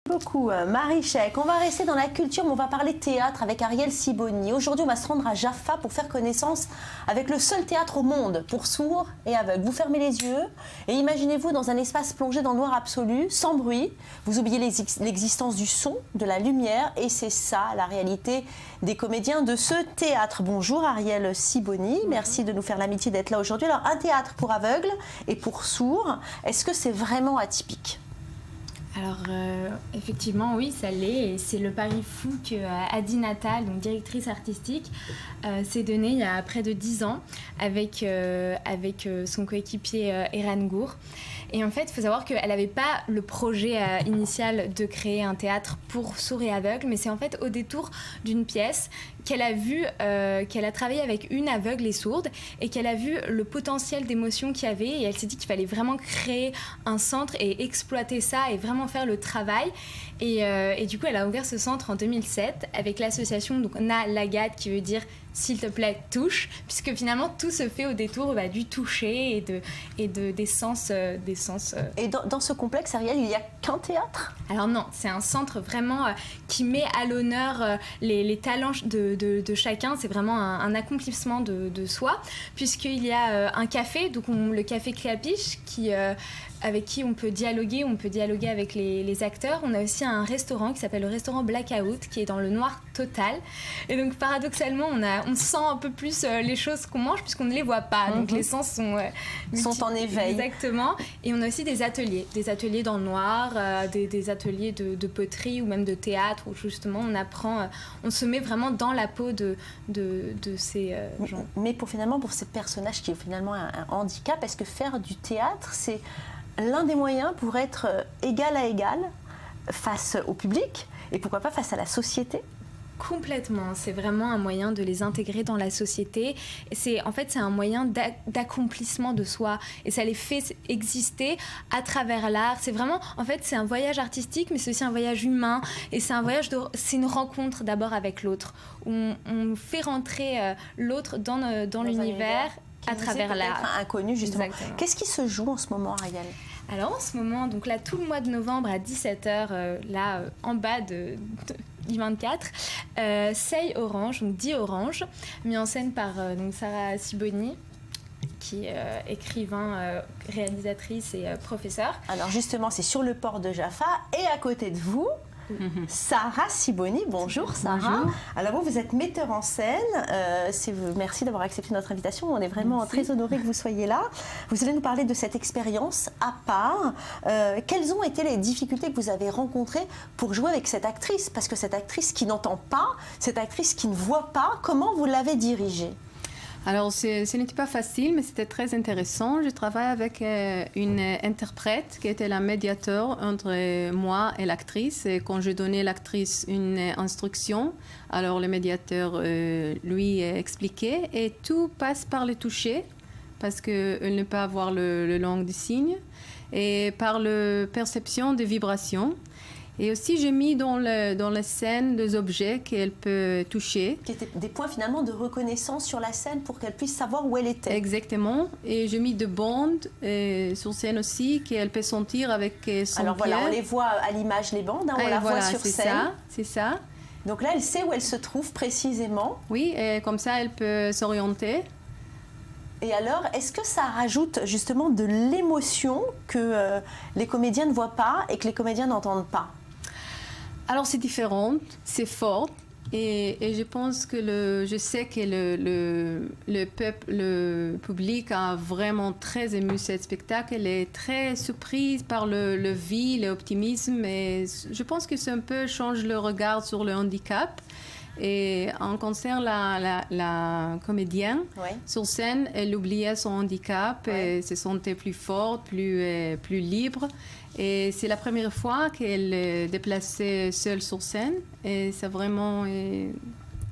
Beaucoup Marie Chek. On va rester dans la culture, mais on va parler théâtre avec Ariel Sibony. Aujourd'hui, on va se rendre à Jaffa pour faire connaissance avec le seul théâtre au monde pour sourds et aveugles. Vous fermez les yeux et imaginez-vous dans un espace plongé dans le noir absolu, sans bruit. Vous oubliez l'existence du son, de la lumière, et c'est ça la réalité des comédiens de ce théâtre. Bonjour Ariel Sibony, merci de nous faire l'amitié d'être là aujourd'hui. Alors, un théâtre pour aveugles et pour sourds, est-ce que c'est vraiment atypique ? Alors, effectivement, oui, ça l'est. Et c'est le pari fou que Adi Natal, donc directrice artistique, s'est donné il y a près de 10 ans avec son coéquipier Eran Gour. Et en fait, il faut savoir qu'elle n'avait pas le projet initial de créer un théâtre pour sourds et aveugles, mais c'est en fait au détour d'une pièce qu'elle a vue, qu'elle a travaillé avec une aveugle et sourde, et qu'elle a vu le potentiel d'émotion qu'il y avait, et elle s'est dit qu'il fallait vraiment créer un centre et exploiter ça et vraiment faire le travail. Et du coup, elle a ouvert ce centre en 2007 avec l'association donc Na Lagat, qui veut dire s'il te plaît touche, puisque finalement tout se fait au détour du toucher et des sens. Et dans ce complexe, Ariel, il n'y a qu'un théâtre ? Alors non, c'est un centre vraiment qui met à l'honneur les talents de chacun. C'est vraiment un accomplissement de soi, puisqu'il y a un café, donc le café Cléapiche, avec qui on peut dialoguer avec les acteurs. On a aussi un restaurant qui s'appelle le restaurant Blackout, qui est dans le noir total. Et donc paradoxalement, on sent un peu plus les choses qu'on mange puisqu'on ne les voit pas. Donc les sens sont en éveil. Exactement. Et on a aussi des ateliers dans le noir, des ateliers de poterie ou même de théâtre, où justement on se met vraiment dans la peau de ces gens. Mais pour ces personnages qui ont finalement un handicap, est-ce que faire du théâtre, c'est l'un des moyens pour être égal à égal face au public et pourquoi pas face à la société ? Complètement, c'est vraiment un moyen de les intégrer dans la société. C'est un moyen d'accomplissement de soi et ça les fait exister à travers l'art. C'est vraiment, c'est un voyage artistique, mais c'est aussi un voyage humain et c'est une rencontre d'abord avec l'autre. On fait rentrer l'autre dans l'univers à travers l'art. Inconnu justement. Exactement. Qu'est-ce qui se joue en ce moment, Ariel ? Alors en ce moment, donc là tout le mois de novembre à 17h, en bas de I24, Say Orange, donc dit Orange, mis en scène par Sarah Sibony, qui est écrivain, réalisatrice et professeur. Alors justement, c'est sur le port de Jaffa et à côté de vous, Sarah Sibony. Bonjour Sarah. Bonjour. Alors vous êtes metteur en scène. Merci d'avoir accepté notre invitation. On est vraiment très honorés que vous soyez là. Vous allez nous parler de cette expérience à part. Quelles ont été les difficultés que vous avez rencontrées pour jouer avec cette actrice ? Parce que cette actrice qui n'entend pas, cette actrice qui ne voit pas, comment vous l'avez dirigée ? Alors, ce n'était pas facile, mais c'était très intéressant. Je travaille avec une interprète qui était la médiateur entre moi et l'actrice. Et quand je donnais à l'actrice une instruction, alors le médiateur lui expliquait. Et tout passe par le toucher, parce qu'elle ne peut avoir le langue des signes, et par la perception des vibrations. Et aussi, j'ai mis dans la scène des objets qu'elle peut toucher. Qui étaient des points finalement de reconnaissance sur la scène pour qu'elle puisse savoir où elle était. Exactement. Et j'ai mis des bandes sur scène aussi qu'elle peut sentir avec son Alors pied. voilà, on les voit à l'image, les bandes, on la voit sur scène. C'est ça. Donc là, elle sait où elle se trouve précisément. Oui, et comme ça, elle peut s'orienter. Et alors, est-ce que ça rajoute justement de l'émotion que les comédiens ne voient pas et que les comédiens n'entendent pas ? Alors, c'est différent, c'est fort. Et je pense que je sais que le public a vraiment très aimé ce spectacle. Elle est très surprise par le vie, l'optimisme. Et je pense que ça un peu change le regard sur le handicap. Et en concerne la comédienne, sur scène, elle oubliait son handicap et se sentait plus forte, plus libre. Et c'est la première fois qu'elle est déplacée seule sur scène. Et ça a vraiment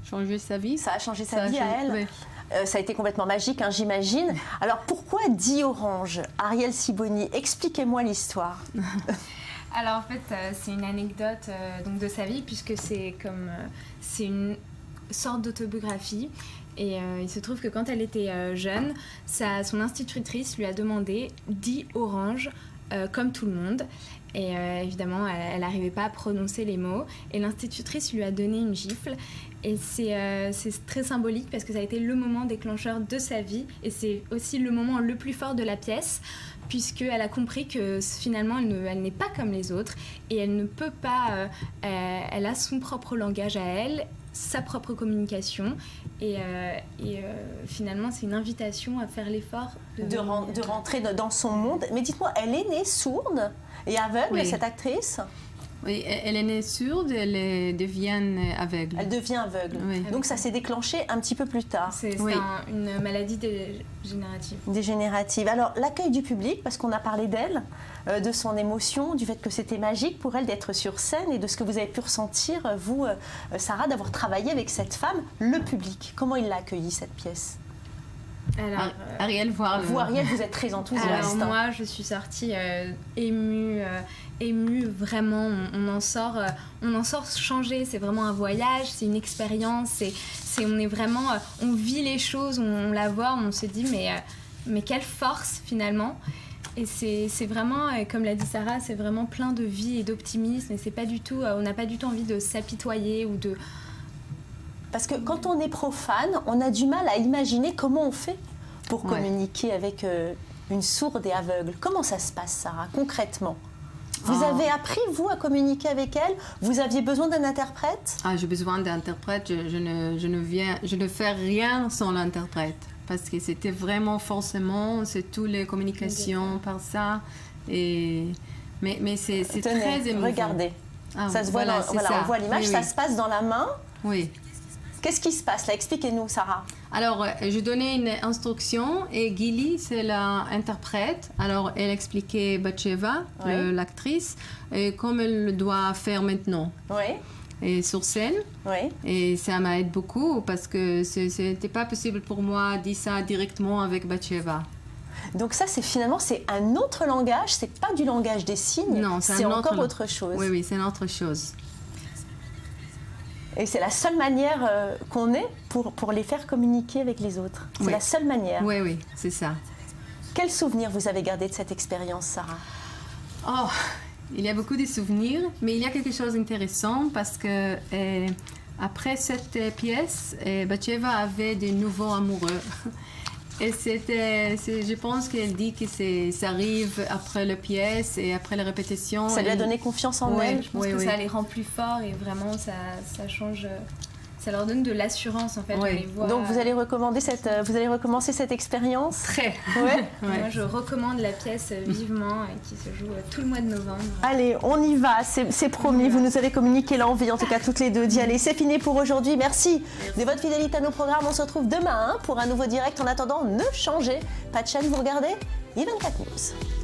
changé sa vie. Ça a changé sa vie à elle. Oui. Ça a été complètement magique, j'imagine. Alors pourquoi dit Orange ? Ariel Sibony, expliquez-moi l'histoire. Alors en fait, c'est une anecdote de sa vie, puisque c'est une sorte d'autobiographie. Et il se trouve que quand elle était jeune, son institutrice lui a demandé « Dis Orange ». comme tout le monde. Et évidemment, elle n'arrivait pas à prononcer les mots. Et l'institutrice lui a donné une gifle. Et c'est très symbolique parce que ça a été le moment déclencheur de sa vie. Et c'est aussi le moment le plus fort de la pièce, puisqu'elle a compris que finalement, elle n'est pas comme les autres. Et elle ne peut pas... elle a son propre langage à elle, sa propre communication. Et finalement, c'est une invitation à faire l'effort de rentrer dans son monde. Mais dites-moi, elle est née sourde et aveugle, cette actrice? Oui, elle est née sourde, elle devient aveugle. Elle devient aveugle. Oui. Donc ça s'est déclenché un petit peu plus tard. C'est une maladie dégénérative. Dégénérative. Alors l'accueil du public, parce qu'on a parlé d'elle, de son émotion, du fait que c'était magique pour elle d'être sur scène et de ce que vous avez pu ressentir, vous, Sarah, d'avoir travaillé avec cette femme, le public. Comment il l'a accueilli, cette pièce? Alors, Ariel, vous, Ariel, vous êtes très enthousiaste. Alors moi, je suis sortie émue, vraiment. On en sort changée. C'est vraiment un voyage, c'est une expérience. On est vraiment, on vit les choses, on la voit, on se dit mais quelle force finalement. Et c'est vraiment, comme l'a dit Sarah, c'est vraiment plein de vie et d'optimisme. Et c'est pas du tout, on n'a pas du tout envie de s'apitoyer ou de... Parce que quand on est profane, on a du mal à imaginer comment on fait pour communiquer avec une sourde et aveugle. Comment ça se passe, Sarah, concrètement? Vous avez appris, vous, à communiquer avec elle? Vous aviez besoin d'un interprète? J'ai besoin d'un interprète. Je ne fais rien sans l'interprète. Parce que c'était vraiment forcément, c'est toutes les communications par ça. Mais c'est très émouvant. Regardez. Ça se voit on voit l'image, ça se passe dans la main. Oui. Qu'est-ce qui se passe là? Expliquez-nous, Sarah. Alors, je donnais une instruction et Gili, c'est l'interprète. Alors, elle expliquait Batcheva, l'actrice, comme elle doit faire maintenant. Oui. Et sur scène. Oui. Et ça m'aide beaucoup parce que ce n'était pas possible pour moi de dire ça directement avec Batcheva. Donc ça, finalement, c'est un autre langage, c'est pas du langage des signes, non, c'est encore autre chose. Oui, c'est une autre chose. Et c'est la seule manière qu'on ait pour les faire communiquer avec les autres. C'est la seule manière. Oui, c'est ça. Quel souvenir vous avez gardé de cette expérience, Sarah? Il y a beaucoup de souvenirs, mais il y a quelque chose d'intéressant parce que après cette pièce, Batcheva avait de nouveaux amoureux. Et je pense qu'elle dit que ça arrive après la pièce et après la répétition. Ça lui a donné confiance en elle. Je pense que ça les rend plus forts et vraiment ça change. Ça leur donne de l'assurance en fait. On les voit. Donc vous allez recommencer cette expérience? Très. Ouais. Moi je recommande la pièce vivement et qui se joue tout le mois de novembre. Allez, on y va, c'est promis. Vous nous avez communiqué l'envie, en tout cas toutes les deux, d'y aller. C'est fini pour aujourd'hui. Merci de votre fidélité à nos programmes. On se retrouve demain pour un nouveau direct. En attendant, ne changez pas de chaîne, vous regardez i24 News.